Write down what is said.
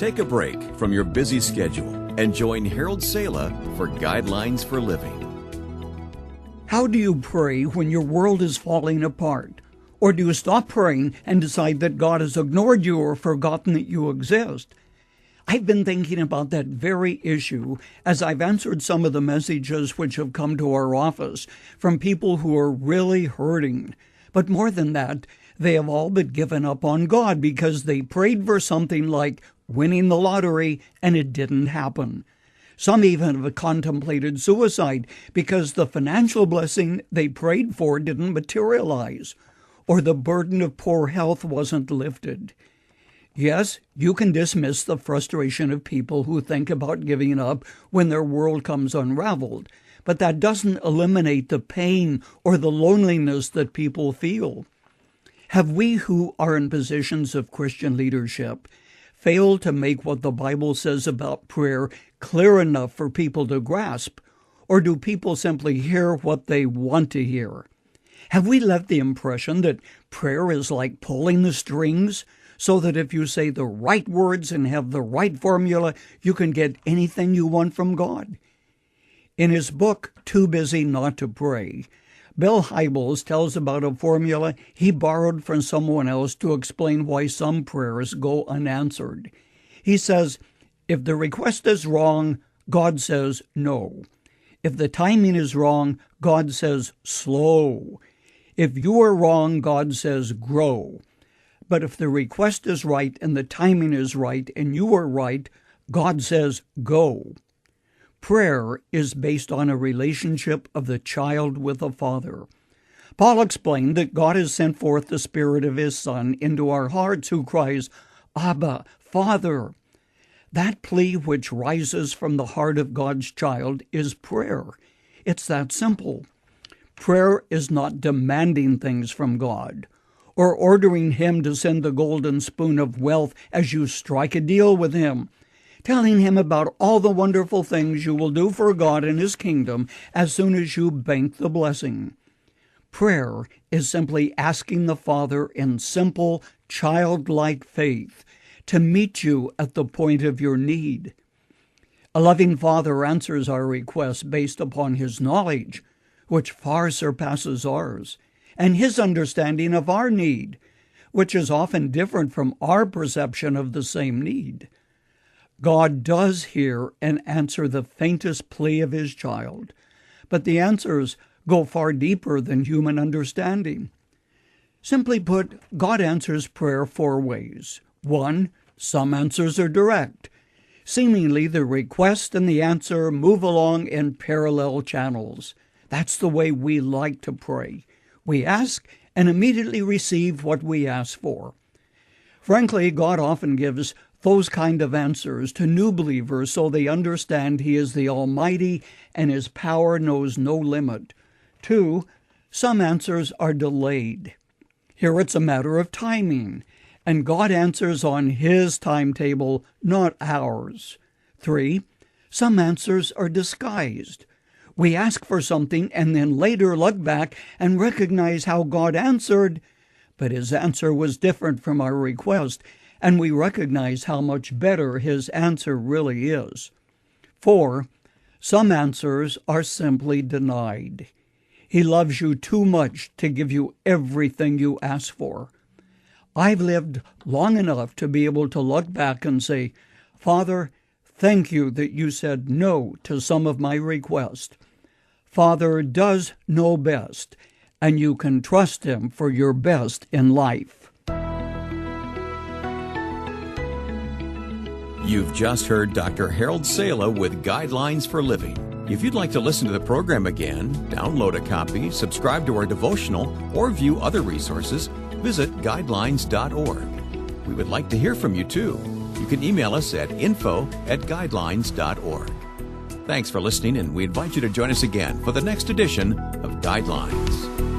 Take a break from your busy schedule and join Harold Sala for Guidelines for Living. How do you pray when your world is falling apart? Or do you stop praying and decide that God has ignored you or forgotten that you exist? I've been thinking about that very issue as I've answered some of the messages which have come to our office from people who are really hurting. But more than that, they have all but given up on God because they prayed for something like winning the lottery and it didn't happen. Some even have contemplated suicide because the financial blessing they prayed for didn't materialize, or the burden of poor health wasn't lifted. Yes, you can dismiss the frustration of people who think about giving up when their world comes unraveled, but that doesn't eliminate the pain or the loneliness that people feel. Have we who are in positions of Christian leadership failed to make what the Bible says about prayer clear enough for people to grasp, or do people simply hear what they want to hear? Have we left the impression that prayer is like pulling the strings, so that if you say the right words and have the right formula, you can get anything you want from God? In his book, Too Busy Not to Pray, Bill Hybels tells about a formula he borrowed from someone else to explain why some prayers go unanswered. He says, if the request is wrong, God says no. If the timing is wrong, God says slow. If you are wrong, God says grow. But if the request is right and the timing is right and you are right, God says go. Prayer is based on a relationship of the child with the Father. Paul explained that God has sent forth the Spirit of His Son into our hearts who cries, Abba, Father. That plea which rises from the heart of God's child is prayer. It's that simple. Prayer is not demanding things from God or ordering Him to send the golden spoon of wealth as you strike a deal with Him, telling Him about all the wonderful things you will do for God and His kingdom as soon as you bank the blessing. Prayer is simply asking the Father in simple, childlike faith to meet you at the point of your need. A loving Father answers our requests based upon His knowledge, which far surpasses ours, and His understanding of our need, which is often different from our perception of the same need. God does hear and answer the faintest plea of His child, but the answers go far deeper than human understanding. Simply put, God answers prayer 4 ways. 1, some answers are direct. Seemingly, the request and the answer move along in parallel channels. That's the way we like to pray. We ask and immediately receive what we ask for. Frankly, God often gives those kind of answers to new believers so they understand He is the Almighty and His power knows no limit. 2, some answers are delayed. Here it's a matter of timing, and God answers on His timetable, not ours. 3, some answers are disguised. We ask for something and then later look back and recognize how God answered, but His answer was different from our request, and we recognize how much better His answer really is. 4, some answers are simply denied. He loves you too much to give you everything you ask for. I've lived long enough to be able to look back and say, Father, thank you that you said no to some of my requests. Father does know best, and you can trust Him for your best in life. You've just heard Dr. Harold Sala with Guidelines for Living. If you'd like to listen to the program again, download a copy, subscribe to our devotional, or view other resources, visit guidelines.org. We would like to hear from you too. You can email us at info@guidelines.org. Thanks for listening, and we invite you to join us again for the next edition of Guidelines.